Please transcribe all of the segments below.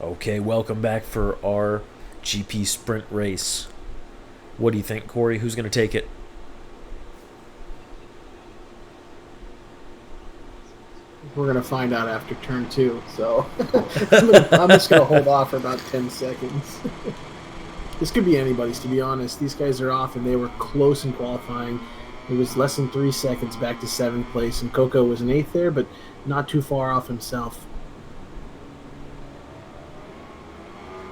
Okay, welcome back for our GP sprint race. What do you think, Corey? Who's going to take it? We're gonna find out after turn two. So I'm just gonna hold off for about 10 seconds. This could be anybody's, to be honest. These guys are off, and they were close in qualifying. It was less than 3 seconds back to seventh place, and Coco was in eighth there, but not too far off himself.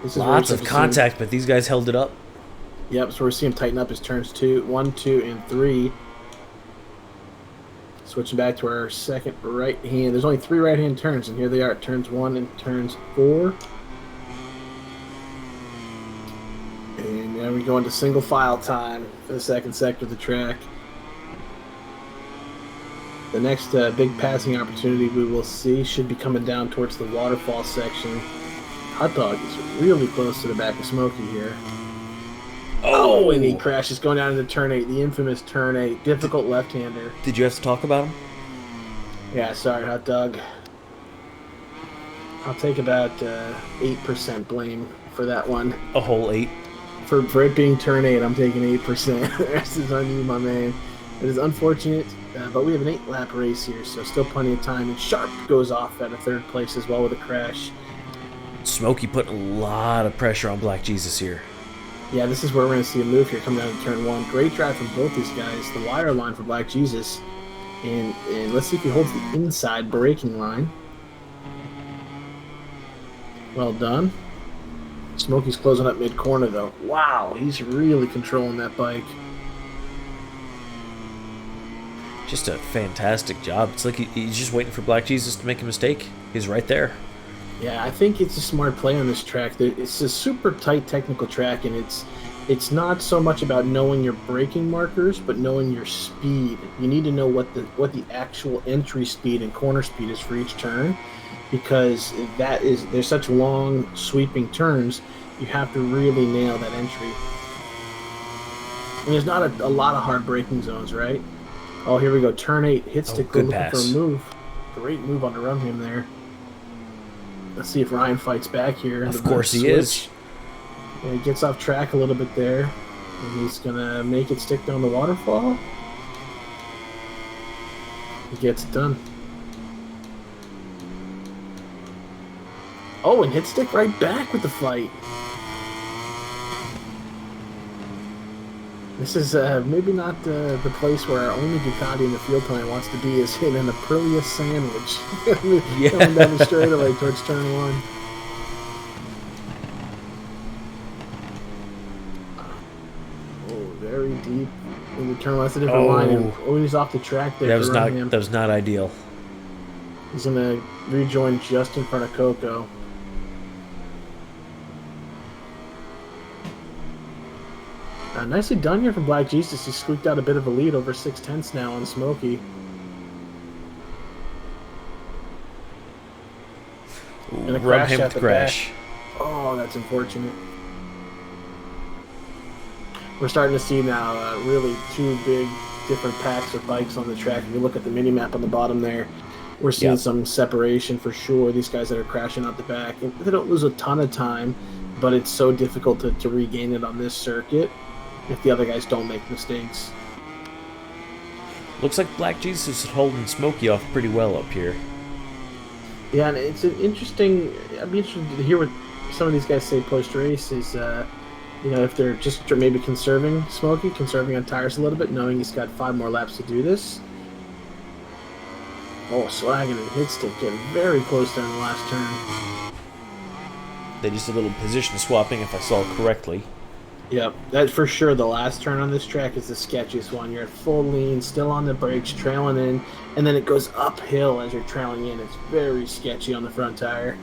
This is Lots of contact, but these guys held it up. Yep, so we're seeing him tighten up his turns 1, 2, and 3. Switching back to our second right hand. There's only 3 right hand turns, and here they are at turns 1 and turns 4. And now we go into single file time for the second sector of the track. The next big passing opportunity we will see should be coming down towards the waterfall section. Hot Dog is really close to the back of Smokey here. Oh, and he crashes going down into turn 8, the infamous turn 8. Difficult left-hander. Did you have to talk about him? Yeah, sorry, Hot Dog. I'll take about 8% blame for that one. A whole 8? For it being turn 8, I'm taking 8%. The rest is on you, my man. It is unfortunate, but we have an 8-lap race here, so still plenty of time. And Sharp goes off at a third place as well with a crash. Smokey putting a lot of pressure on Black Jesus here. Yeah, this is where we're going to see a move here coming down to turn 1. Great drive from both these guys. The wire line for Black Jesus. And let's see if he holds the inside braking line. Well done. Smokey's closing up mid-corner, though. Wow, he's really controlling that bike. Just a fantastic job. It's like he's just waiting for Black Jesus to make a mistake. He's right there. Yeah, I think it's a smart play on this track. It's a super tight technical track, and it's not so much about knowing your braking markers, but knowing your speed. You need to know what the actual entry speed and corner speed is for each turn, because there's such long sweeping turns. You have to really nail that entry. And there's not a lot of hard braking zones, right? Oh, here we go. Turn 8. Hit stick looking for a move. Great move on the run him there. Let's see if Ryan fights back here. Of course he is. And he gets off track a little bit there. And he's going to make it stick down the waterfall. He gets it done. Oh, and hit stick right back with the fight. This is maybe not the place where our only Ducati in the field time wants to be, is in an Aprilia sandwich. Coming down the straightaway towards turn 1. Oh, very deep in the turn 1. That's a different line. And he's off the track there. That was not ideal. He's going to rejoin just in front of Coco. Nicely done here from Black Jesus. He squeaked out a bit of a lead over 6/10 now on Smokey. And a crash at the crash. Oh, that's unfortunate. We're starting to see now really 2 big different packs of bikes on the track. If you look at the mini-map on the bottom there, we're seeing some separation for sure. These guys that are crashing out the back. And they don't lose a ton of time, but it's so difficult to regain it on this circuit if the other guys don't make mistakes. Looks like Black Jesus is holding Smokey off pretty well up here. Yeah, and it's an interesting... I'd be interested to hear what some of these guys say post-race is, if they're just maybe conserving Smokey, conserving on tires a little bit, knowing he's got 5 more laps to do this. Oh, Swaggin and Hitstick getting very close there in the last turn. They just a little position swapping, if I saw correctly. Yep, that's for sure. The last turn on this track is the sketchiest one. You're at full lean, still on the brakes, trailing in, and then it goes uphill as you're trailing in. It's very sketchy on the front tire.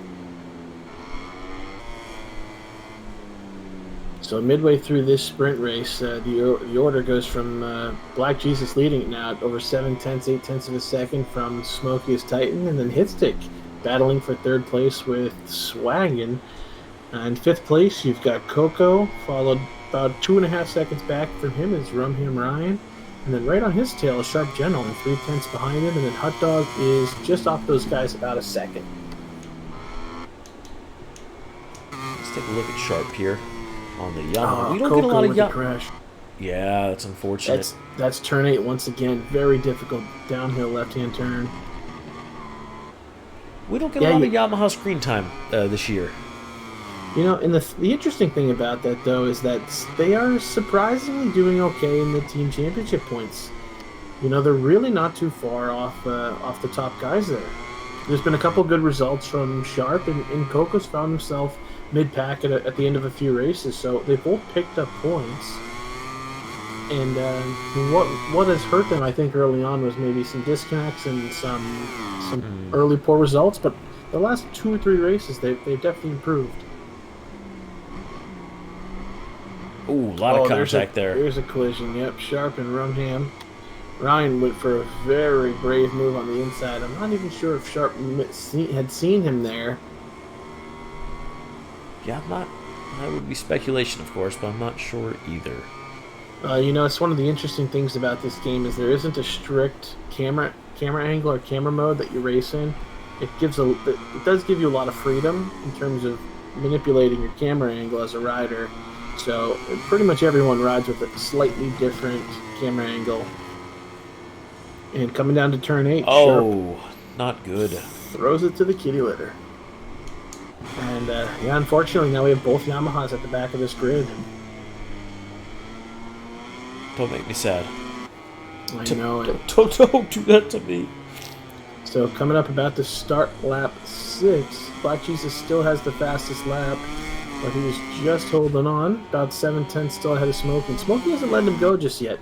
So midway through this sprint race, the order goes from Black Jesus leading it now at over 7/10, 8/10 of a second from Smokey as Titan, and then Hitstick battling for third place with Swaggin. In 5th place, you've got Coco, followed about 2.5 seconds back from him is Rumham Ryan. And then right on his tail is Sharp General, and 3/10 behind him. And then Hot Dog is just off those guys about a second. take a look at Sharp here on the Yamaha. We don't Coco get a lot of with the Yamaha. crash. Yeah, that's unfortunate. That's turn 8 once again. Very difficult downhill left-hand turn. We don't get a lot of Yamaha screen time this year. You know, and the interesting thing about that, though, is that they are surprisingly doing okay in the team championship points. You know, they're really not too far off the top guys there. There's been a couple good results from Sharp, and Coco's found himself mid-pack at the end of a few races, so they both picked up points. And what has hurt them, I think, early on was maybe some disconnects and some early poor results, but the last 2 or 3 races, they've definitely improved. Ooh, a lot of contact there. There's a collision, yep. Sharp and Rumham. Ryan went for a very brave move on the inside. I'm not even sure if Sharp had seen him there. Yeah, that would be speculation, of course, but I'm not sure either. You know, it's one of the interesting things about this game is there isn't a strict camera angle or camera mode that you race in. It does give you a lot of freedom in terms of manipulating your camera angle as a rider. So pretty much everyone rides with a slightly different camera angle. And coming down to turn 8, oh, Sharp not good. Throws it to the kitty litter. And yeah, unfortunately, now we have both Yamahas at the back of this grid. Don't make me sad. I know it. Don't do that to me. So coming up about to start lap 6, Black Jesus still has the fastest lap, but he was just holding on. About 7/10 still ahead of Smokey. And Smokey hasn't let him go just yet.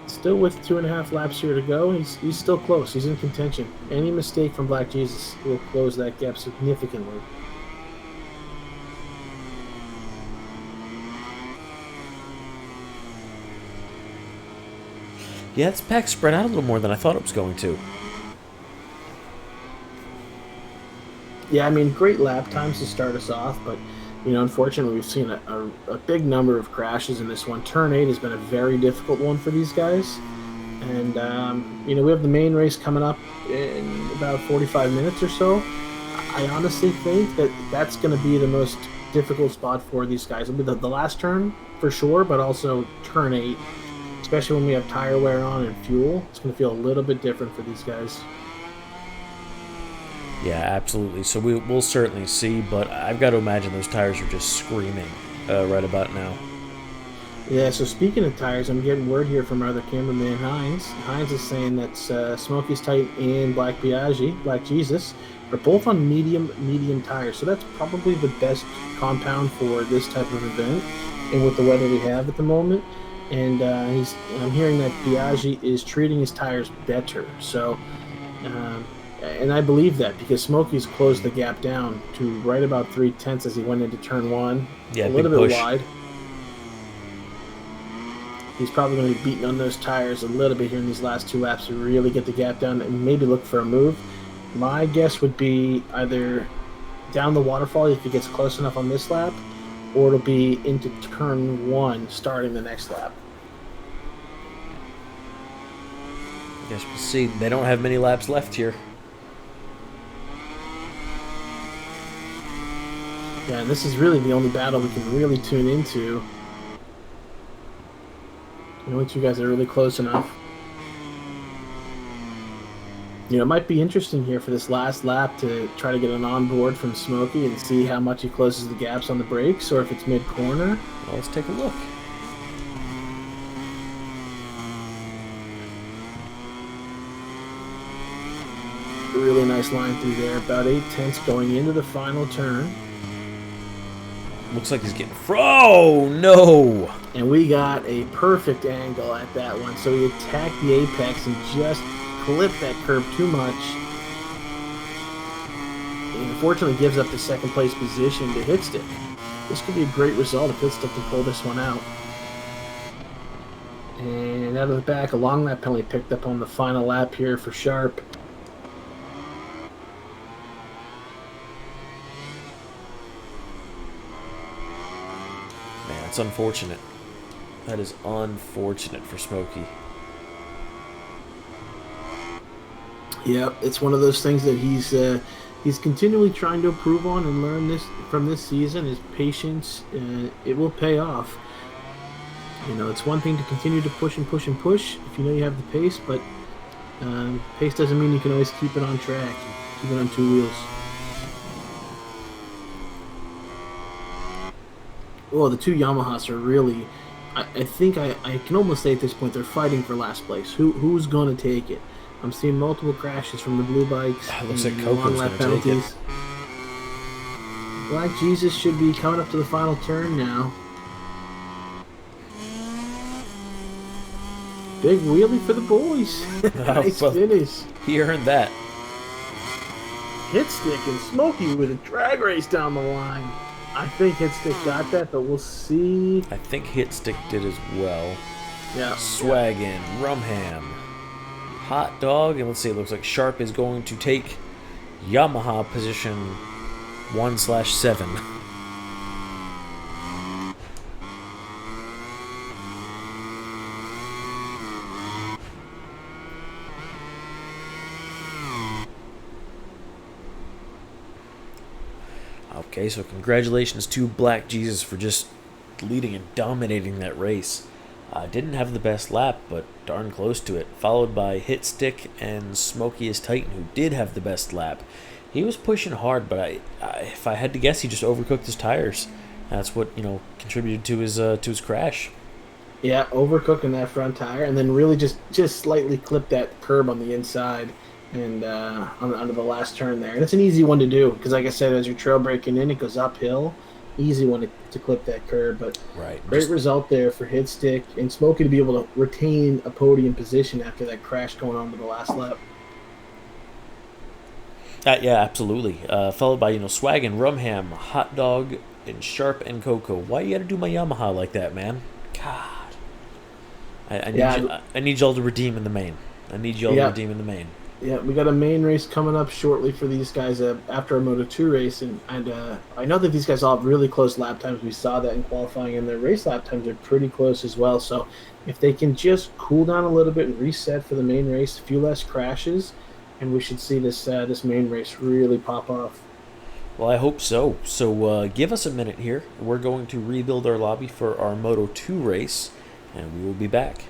Still with 2.5 laps here to go. He's still close. He's in contention. Any mistake from Black Jesus will close that gap significantly. Yeah, this pack spread out a little more than I thought it was going to. Yeah, I mean, great lap times to start us off, but, you know, unfortunately, we've seen a big number of crashes in this one. Turn 8 has been a very difficult one for these guys. And, you know, we have the main race coming up in about 45 minutes or so. I honestly think that that's going to be the most difficult spot for these guys. It'll be the last turn, for sure, but also turn 8. Especially when we have tire wear on and fuel. It's going to feel a little bit different for these guys. Yeah, absolutely. So we'll certainly see, but I've got to imagine those tires are just screaming right about now. Yeah, so speaking of tires, I'm getting word here from our other cameraman, Hines. Hines is saying that Smokey's Tight and Black Jesus, are both on medium tires. So that's probably the best compound for this type of event and with the weather we have at the moment. And I'm hearing that Biaggi is treating his tires better. So, and I believe that because Smokey's closed the gap down to right about 3/10 as he went into turn 1. Yeah, a little bit push. wide. He's probably going to be beating on those tires a little bit here in these last 2 laps to really get the gap down and maybe look for a move. My guess would be either down the waterfall if he gets close enough on this lap, or it'll be into turn 1 starting the next lap. Yes, we'll see. They don't have many laps left here. Yeah, and this is really the only battle we can really tune into. The only 2 guys are really close enough. You know, it might be interesting here for this last lap to try to get an onboard from Smokey and see how much he closes the gaps on the brakes, or if it's mid-corner. Well, let's take a look. Really nice line through there. About 8/10 going into the final turn. Looks like he's getting... Oh, no! And we got a perfect angle at that one. So he attacked the apex and just clipped that curb too much. And unfortunately gives up the second place position to Hitstick. This could be a great result if Hitstick can pull this one out. And out of the back, a long lap penalty picked up on the final lap here for Sharp. Man, it's unfortunate. That is unfortunate for Smokey. Yep, it's one of those things that he's continually trying to improve on and learn this from this season. His patience, it will pay off. It's one thing to continue to push and push and push if you know you have the pace, but pace doesn't mean you can always keep it on track, keep it on two wheels. Well, the two Yamahas are really. I think I can almost say at this point they're fighting for last place. Who's going to take it? I'm seeing multiple crashes from the blue bikes. Looks like and Coco's long lap going to take it. penalties. Black Jesus should be coming up to the final turn now. Big wheelie for the boys. Nice well, finish. He earned that. Hitstick and Smokey with a drag race down the line. I think Hitstick got that, but we'll see. I think Hitstick did as well. Yeah. Swaggin, Rumham, Hot Dog, and let's see, it looks like Sharp is going to take Yamaha position 1/7. Okay, so congratulations to Black Jesus for just leading and dominating that race. Didn't have the best lap, but darn close to it. Followed by Hitstick and Smokiest Titan, who did have the best lap. He was pushing hard, but if I had to guess, he just overcooked his tires. That's what contributed to his crash. Yeah, overcooking that front tire, and then really just slightly clip that curb on the inside. And on the last turn there. And it's an easy one to do because, like I said, as you're trail braking in, it goes uphill. Easy one to clip that curb. But right. Great result there for Hitstick and Smokey to be able to retain a podium position after that crash going on to the last lap. Yeah, absolutely. Followed by, Swaggin, Rumham, Hot Dog, and Sharp and Coco. Why you got to do my Yamaha like that, man? God. I need y'all to redeem in the main. I need y'all to redeem in the main. Yeah, we got a main race coming up shortly for these guys after a Moto2 race, and I know that these guys all have really close lap times. We saw that in qualifying, and their race lap times are pretty close as well. So if they can just cool down a little bit and reset for the main race, a few less crashes, and we should see this main race really pop off. Well, I hope so. So give us a minute here. We're going to rebuild our lobby for our Moto2 race, and we will be back.